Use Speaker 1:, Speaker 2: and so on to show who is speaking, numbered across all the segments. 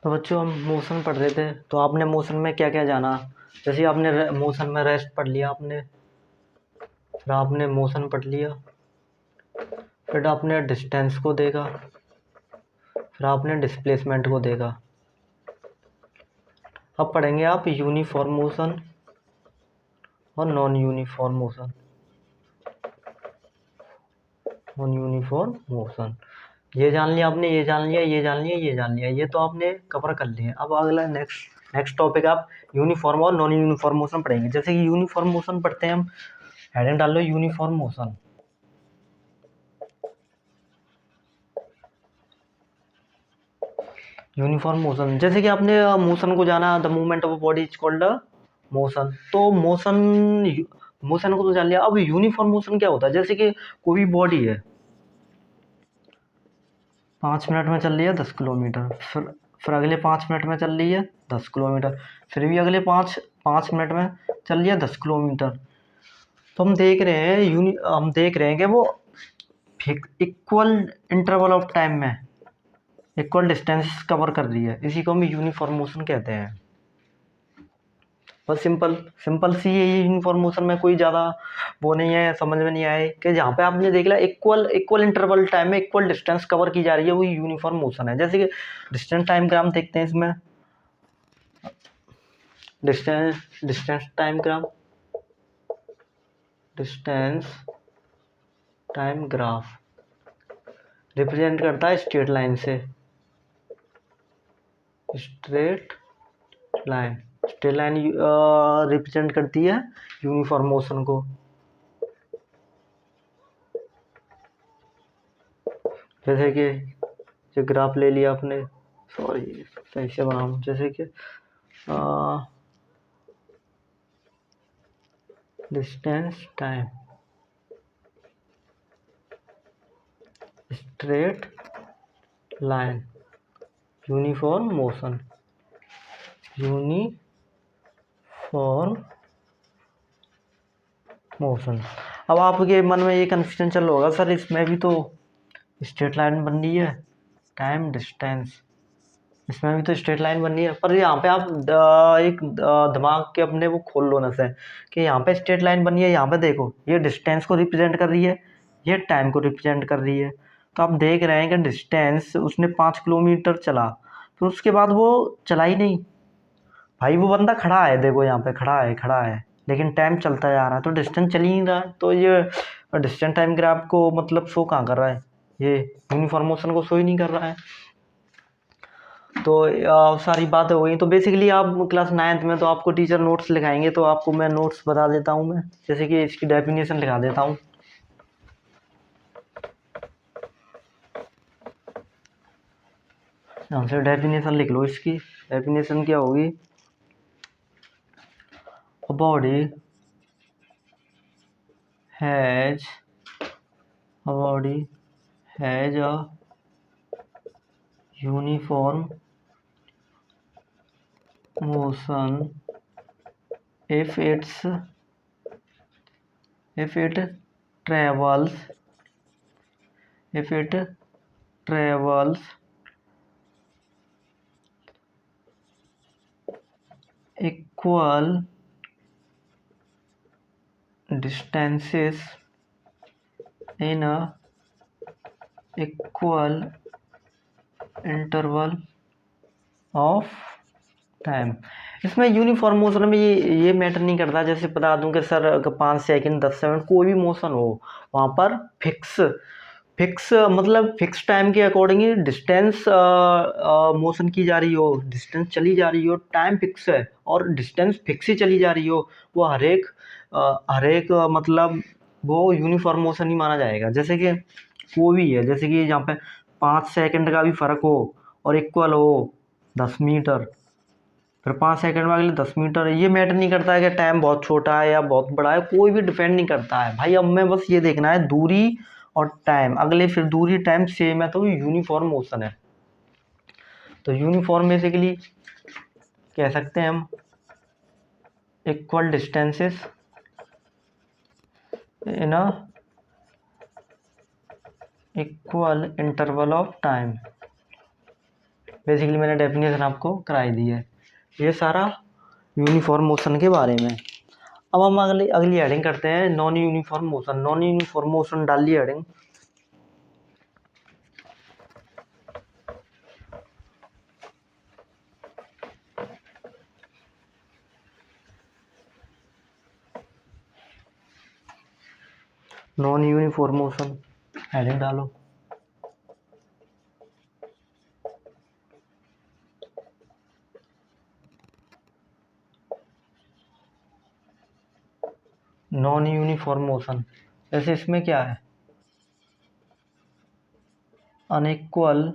Speaker 1: तो बच्चों हम मोशन पढ़ रहे थे, तो आपने मोशन में क्या क्या जाना। जैसे आपने मोशन में रेस्ट पढ़ लिया आपने, फिर आपने मोशन पढ़ लिया, फिर आपने डिस्टेंस को देखा, फिर आपने डिस्प्लेसमेंट को देखा। अब पढ़ेंगे आप यूनिफॉर्म मोशन और non uniform motion. Non uniform motion ये जान लिया आपने, ये जान लिया, ये जान लिया, ये जान लिया, ये तो आपने कवर कर लिए। अब अगला नेक्स्ट टॉपिक आप यूनिफॉर्म और नॉन यूनिफॉर्म मोशन पढ़ेंगे। जैसे कि यूनिफॉर्म मोशन पढ़ते हैं हम, हेडिंग डाल लो यूनिफॉर्म मोशन। यूनिफॉर्म मोशन, जैसे कि आपने मोशन को जाना, the movement of body is called motion. तो मोशन को तो जान लिया। अब यूनिफॉर्म मोशन क्या होता है, जैसे कि कोई बॉडी है 5 मिनट में चल रही है 10 किलोमीटर, फिर अगले 5 मिनट में चल रही है 10 किलोमीटर, फिर भी अगले पाँच पाँच मिनट में चल रही है 10 किलोमीटर। तो हम देख रहे हैं कि वो इक्वल इंटरवल ऑफ टाइम में इक्वल डिस्टेंस कवर कर रही है। इसी को हम यूनिफॉर्म मोशन कहते हैं। बस सिंपल सिंपल सी है ये यूनिफॉर्म मोशन में, कोई ज़्यादा वो नहीं है, समझ में नहीं आए कि जहाँ पे आपने देख लिया इक्वल इक्वल इंटरवल टाइम में इक्वल डिस्टेंस कवर की जा रही है, वो यूनिफॉर्म मोशन है। जैसे कि डिस्टेंस टाइम ग्राम देखते हैं इसमें, डिस्टेंस टाइम ग्राम, डिस्टेंस टाइम ग्राफ रिप्रेजेंट करता है स्ट्रेट लाइन से, straight line straight line represent करती है यूनिफॉर्म मोशन को। जैसे कि जो ग्राफ ले लिया आपने, सॉरी सही से बनाऊँ, जैसे कि distance time straight line uniform motion, uniform motion. अब आपके मन में ये कन्फ्यूजन चल रहा होगा, सर इसमें भी तो स्ट्रेट लाइन बन रही है, टाइम डिस्टेंस, इसमें भी तो स्ट्रेट लाइन बन रही है। पर यहाँ पे आप दिमाग के अपने वो खोल लो ना से, कि यहाँ पे स्ट्रेट लाइन बनी है, यहाँ पे देखो ये डिस्टेंस को रिप्रेजेंट कर रही है, ये टाइम को रिप्रेजेंट कर रही है। तो आप देख रहे हैं कि डिस्टेंस उसने 5 किलोमीटर चला, फिर उसके बाद वो चला ही नहीं। भाई वो बंदा खड़ा है, देखो यहाँ पे खड़ा है, लेकिन टाइम चलता जा रहा है, तो डिस्टेंस चल ही नहीं रहा है। तो ये डिस्टेंस टाइम ग्राफ को मतलब शो कहाँ कर रहा है, ये यूनिफॉर्म मोशन को शो ही नहीं कर रहा है। तो सारी बातें हो गई। तो बेसिकली आप क्लास 9th में तो आपको टीचर नोट्स लिखाएंगे, तो आपको मैं नोट्स बता देता हूँ मैं, जैसे कि इसकी डेफिनेशन लिखा देता हूँ। यहाँ से डेफिनेशन लिख लो इसकी। डेफिनेशन क्या होगी, a body has a uniform motion if it travels equal distances in a equal interval of time. इसमें यूनिफॉर्म मोशन में ये मैटर नहीं करता। जैसे बता दूं कि सर अगर 5 सेकंड 10 सेकंड कोई भी मोशन हो, वहाँ पर फिक्स मतलब फिक्स टाइम के अकॉर्डिंग ही डिस्टेंस मोशन की जा रही हो, डिस्टेंस चली जा रही हो, टाइम फिक्स है और डिस्टेंस फिक्स ही चली जा रही हो, वो हर एक मतलब वो यूनिफॉर्म मोशन ही माना जाएगा। जैसे कि कोई भी है, जैसे कि यहाँ पे 5 सेकंड का भी फर्क हो और इक्वल हो 10 मीटर, फिर 5 सेकंड में अगले 10 मीटर, ये मैटर नहीं करता है कि टाइम बहुत छोटा है या बहुत बड़ा है, कोई भी डिपेंड नहीं करता है भाई। अब मैं बस ये देखना है दूरी और टाइम, अगले फिर दूरी टाइम सेम है तो यूनिफॉर्म मोशन है। तो यूनिफॉर्म बेसिकली कह सकते हैं हम equal distances in a equal interval of time basically मैंने डेफिनेशन आपको कराई दी है, ये सारा यूनिफॉर्म मोशन के बारे में। अब हम अगली हेडिंग करते हैं, non uniform motion. Non uniform motion डाल ली heading. Non uniform motion heading डालो। नॉन यूनिफॉर्म मोशन, जैसे इसमें क्या है, unequal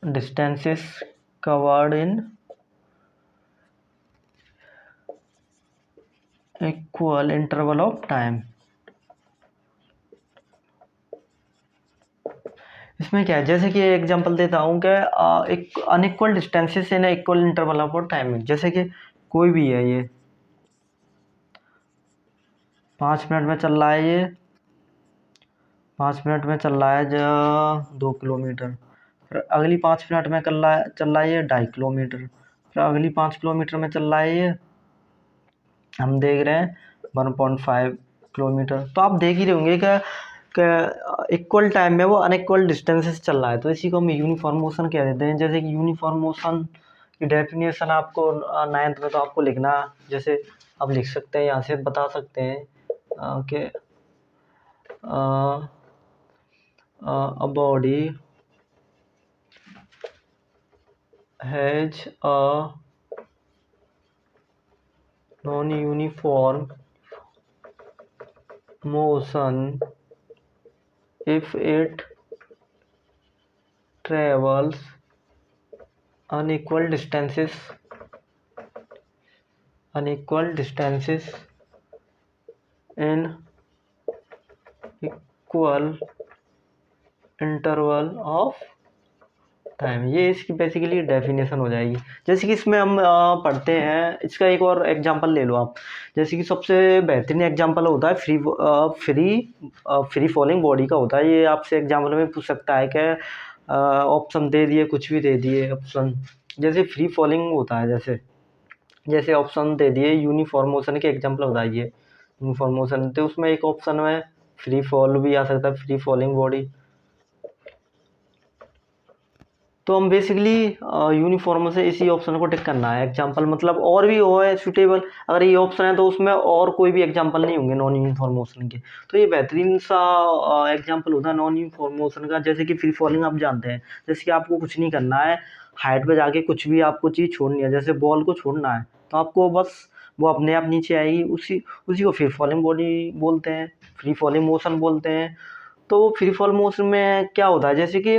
Speaker 1: distances covered in equal interval of time. इसमें क्या है, जैसे कि एग्जांपल देता हूँ कि एक unequal distances in equal interval of time, जैसे कि कोई भी है, ये 5 मिनट में चल रहा है, ये 5 मिनट में चल रहा है जो 2 किलोमीटर, फिर अगली 5 मिनट में चल रहा है ये 2.5 किलोमीटर, फिर अगली 5 किलोमीटर में चल रहा है ये हम देख रहे हैं 1.5 किलोमीटर। तो आप देख ही रहे होंगे कि इक्वल टाइम में वो अनइक्वल डिस्टेंसेस चल रहा है, तो इसी को हम यूनिफॉर्म मोशन कह देते हैं। जैसे कि यूनिफॉर्म मोशन की डेफिनेशन आपको 9th में तो आपको लिखना, जैसे आप लिख सकते हैं, यहाँ से बता सकते हैं कि a body has a non-uniform motion if it travels unequal distances in equal interval of time. ये इसकी बेसिकली डेफिनेशन हो जाएगी। जैसे कि इसमें हम पढ़ते हैं, इसका एक और एग्जांपल ले लो आप। जैसे कि सबसे बेहतरीन एग्जांपल होता है फ्री फॉलिंग बॉडी का होता है। ये आपसे एग्जांपल में पूछ सकता है कि ऑप्शन दे दिए, कुछ भी दे दिए ऑप्शन, जैसे फ्री फॉलिंग होता है, जैसे ऑप्शन दे दिए यूनिफॉर्म मोशन के एग्जांपल बताइए। यूनिफॉर्म मोशन, तो उसमें एक ऑप्शन में फ्री फॉल भी आ सकता है, फ्री फॉलिंग बॉडी। तो हम बेसिकली यूनिफॉर्म से इसी ऑप्शन को टिक करना है। एग्जांपल मतलब और भी हो है सूटेबल, अगर ये ऑप्शन है तो उसमें और कोई भी एग्जांपल नहीं होंगे नॉन यूनिफॉर्म मोशन के। तो ये बेहतरीन सा एग्जांपल होता है नॉन यूनिफॉर्म मोशन का। जैसे कि फ्री फॉलिंग आप जानते हैं, जैसे कि आपको कुछ नहीं करना है, हाइट पे जाके कुछ भी आपको चीज़ छोड़नी है, जैसे बॉल को छोड़ना है, तो आपको बस वो अपने आप नीचे आएगी, उसी उसी को फ्री फॉलिंग बॉडी बोलते हैं, फ्री फॉलिंग मोशन बोलते हैं। तो फ्री फॉल मोशन में क्या होता है, जैसे कि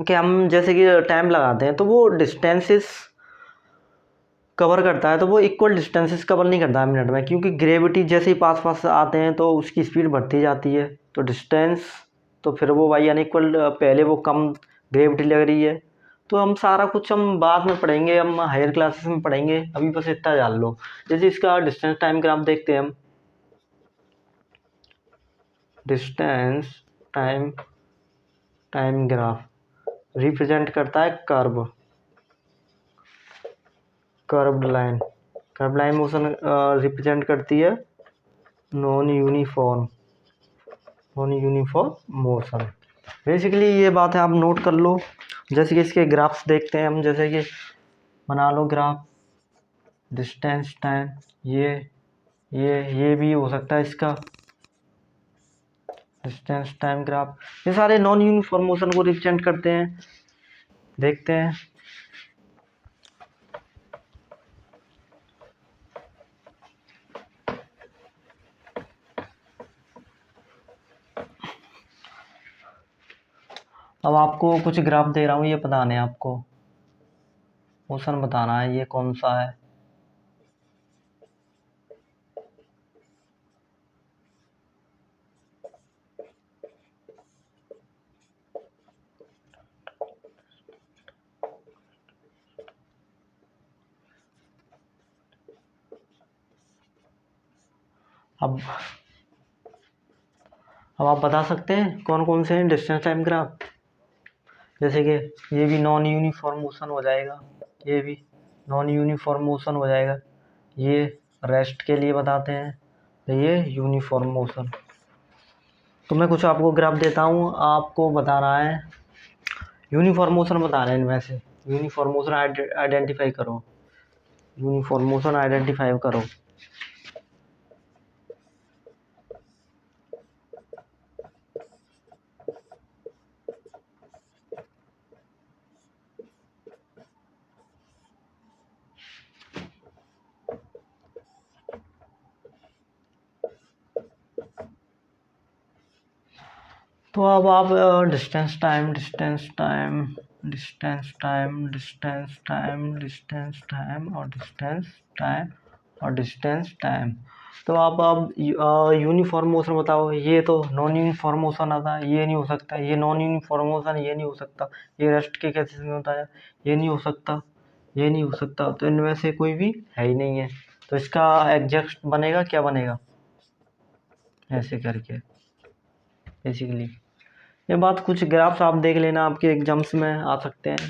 Speaker 1: हम जैसे कि टाइम लगाते हैं तो वो डिस्टेंसेस कवर करता है, तो वो इक्वल डिस्टेंसेस कवर नहीं करता है मिनट में, क्योंकि ग्रेविटी जैसे ही पास पास आते हैं तो उसकी स्पीड बढ़ती जाती है, तो डिस्टेंस, तो फिर वो भाई अनइक्वल, पहले वो कम ग्रेविटी लग रही है। तो हम सारा कुछ हम बाद में पढ़ेंगे, हम हायर क्लासेस में पढ़ेंगे, अभी बस इतना जान लो। जैसे इसका डिस्टेंस टाइम ग्राफ देखते हैं हम। डिस्टेंस टाइम ग्राफ रिप्रेजेंट करता है कर्व्ड लाइन मोशन रिप्रेजेंट करती है नॉन यूनिफॉर्म मोशन। बेसिकली ये बात है, आप नोट कर लो। जैसे कि इसके ग्राफ्स देखते हैं हम, जैसे कि बना लो ग्राफ डिस्टेंस टाइम, ये भी हो सकता है इसका डिस्टेंस टाइम ग्राफ। ये सारे नॉन यूनिफॉर्म मोशन को रिप्रेजेंट करते हैं। देखते हैं, अब आपको कुछ ग्राफ दे रहा हूँ, ये बताने हैं आपको, मोशन बताना है ये कौन सा है। अब आप बता सकते हैं कौन कौन से हैं डिस्टेंस टाइम ग्राफ। जैसे कि ये भी नॉन यूनिफॉर्म मोशन हो जाएगा, ये भी नॉन यूनिफॉर्म मोशन हो जाएगा, ये रेस्ट के लिए बताते हैं, तो ये यूनिफॉर्म मोशन। तो मैं कुछ आपको ग्राफ देता हूँ, आपको बताना है यूनिफॉर्म मोशन बता रहे हैं इनमें से। यूनिफॉर्म मोशन आइडेंटिफाई करो, यूनिफॉर्म मोशन आइडेंटिफाई करो। तो अब आप distance time distance time distance time distance time distance time और डिस्टेंस टाइम और डिस्टेंस टाइम, तो आप यूनिफॉर्म मोशन बताओ। ये तो नॉन यूनिफॉर्म मोशन आता है, ये नहीं हो सकता, ये नॉन यूनिफॉर्म मोशन ये नहीं हो सकता, ये रेस्ट के केसेस में होता है, ये नहीं हो सकता, ये नहीं हो सकता, तो इनमें से कोई भी है ही नहीं है। तो इसका एग्जैक्ट बनेगा, क्या बनेगा, ऐसे करके बेसिकली। ये बात कुछ ग्राफ्स आप देख लेना, आपके एग्जाम्स में आ सकते हैं।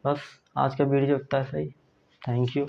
Speaker 1: बस आज का वीडियो इतना सही। Thank you.